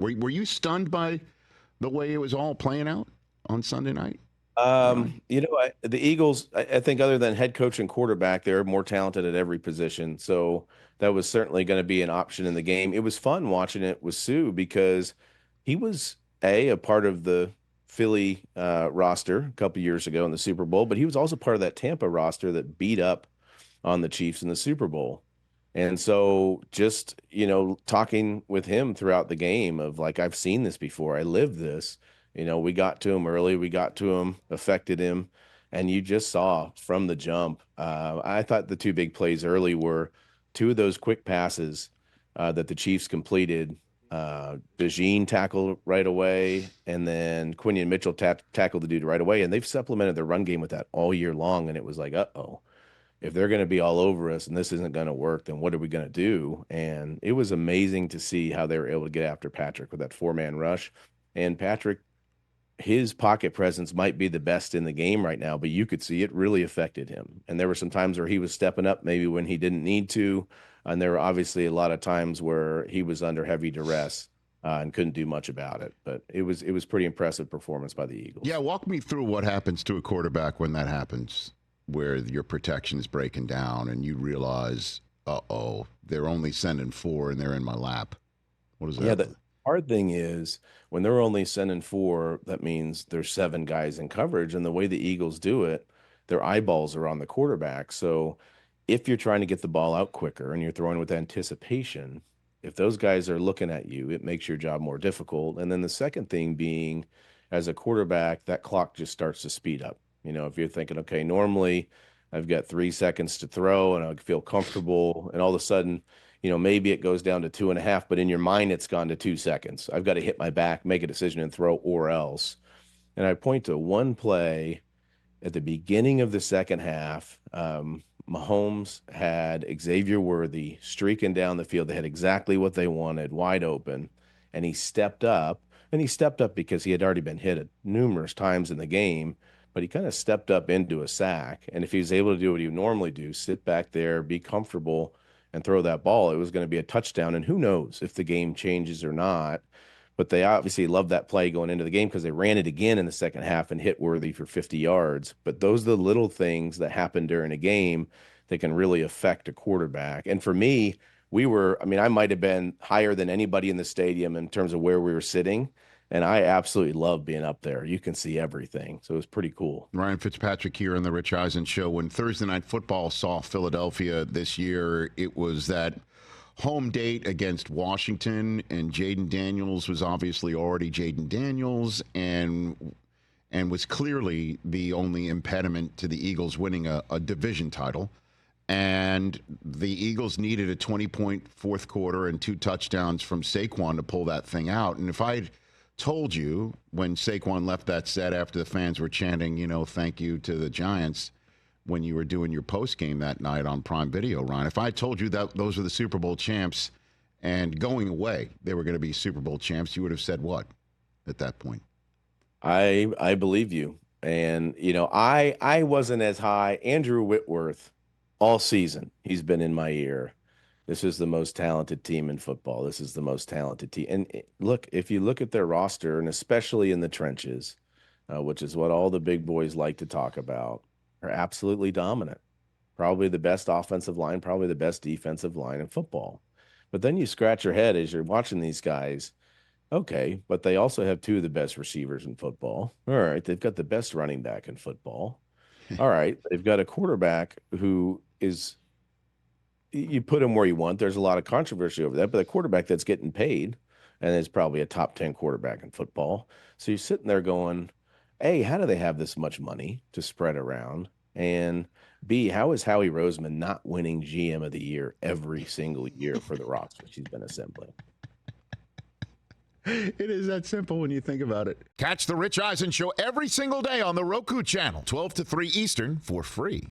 Were you stunned by the way it was all playing out on Sunday night? The Eagles, I think other than head coach and quarterback, they're more talented at every position. So that was certainly going to be an option in the game. It was fun watching it with Sue because he was a part of the Philly roster a couple years ago in the Super Bowl, but he was also part of that Tampa roster that beat up on the Chiefs in the Super Bowl. And so just, talking with him throughout the game of like, I've seen this before. I lived this. We got to him early. We got to him, affected him. And you just saw from the jump. I thought the two big plays early were two of those quick passes that the Chiefs completed. DeJean tackled right away, and then Quinion Mitchell tackled the dude right away. And they've supplemented their run game with that all year long. And it was like, uh-oh. If they're going to be all over us and this isn't going to work, then what are we going to do? And it was amazing to see how they were able to get after Patrick with that 4-man rush. And Patrick, his pocket presence might be the best in the game right now, but you could see it really affected him. And there were some times where he was stepping up maybe when he didn't need to. And there were obviously a lot of times where he was under heavy duress and couldn't do much about it. But it was pretty impressive performance by the Eagles. Yeah, walk me through what happens to a quarterback when that happens, where your protection is breaking down and you realize, uh-oh, they're only sending 4 and they're in my lap. What is that? Yeah, the hard thing is when they're only sending 4, that means there's 7 guys in coverage. And the way the Eagles do it, their eyeballs are on the quarterback. So if you're trying to get the ball out quicker and you're throwing with anticipation, if those guys are looking at you, it makes your job more difficult. And then the second thing being, as a quarterback, that clock just starts to speed up. If you're thinking, okay, normally I've got 3 seconds to throw and I feel comfortable, and all of a sudden, maybe it goes down to 2.5, but in your mind, it's gone to 2 seconds. I've got to hit my back, make a decision and throw or else. And I point to one play at the beginning of the second half. Mahomes had Xavier Worthy streaking down the field. They had exactly what they wanted, wide open. And he stepped up, because he had already been hit numerous times in the game. But he kind of stepped up into a sack. And if he was able to do what he would normally do, sit back there, be comfortable, and throw that ball, it was going to be a touchdown. And who knows if the game changes or not. But they obviously loved that play going into the game because they ran it again in the second half and hit Worthy for 50 yards. But those are the little things that happen during a game that can really affect a quarterback. And for me, I might have been higher than anybody in the stadium in terms of where we were sitting. And I absolutely love being up there. You can see everything. So it was pretty cool. Ryan Fitzpatrick here on the Rich Eisen Show. When Thursday Night Football saw Philadelphia this year, it was that home date against Washington, and Jaden Daniels was obviously already Jaden Daniels and was clearly the only impediment to the Eagles winning a division title. And the Eagles needed a 20-point fourth quarter and 2 touchdowns from Saquon to pull that thing out. And if I'd told you when Saquon left that set after the fans were chanting, thank you to the Giants, when you were doing your post game that night on Prime Video, Ron, if I told you that those are the Super Bowl champs and going away, they were going to be Super Bowl champs, you would have said what at that point? I believe you. And, I wasn't as high. Andrew Whitworth, all season, he's been in my ear. This is the most talented team in football. This is the most talented team. And look, if you look at their roster, and especially in the trenches, which is what all the big boys like to talk about, are absolutely dominant. Probably the best offensive line, probably the best defensive line in football. But then you scratch your head as you're watching these guys. Okay, but they also have 2 of the best receivers in football. All right, they've got the best running back in football. All right, they've got a quarterback who is, you put him where you want. There's a lot of controversy over that, but a quarterback that's getting paid and is probably a top 10 quarterback in football. So you're sitting there going, A, how do they have this much money to spread around? And B, how is Howie Roseman not winning GM of the year every single year for the roster she's been assembling? It is that simple when you think about it. Catch the Rich Eisen Show every single day on the Roku channel, 12 to 3 Eastern, for free.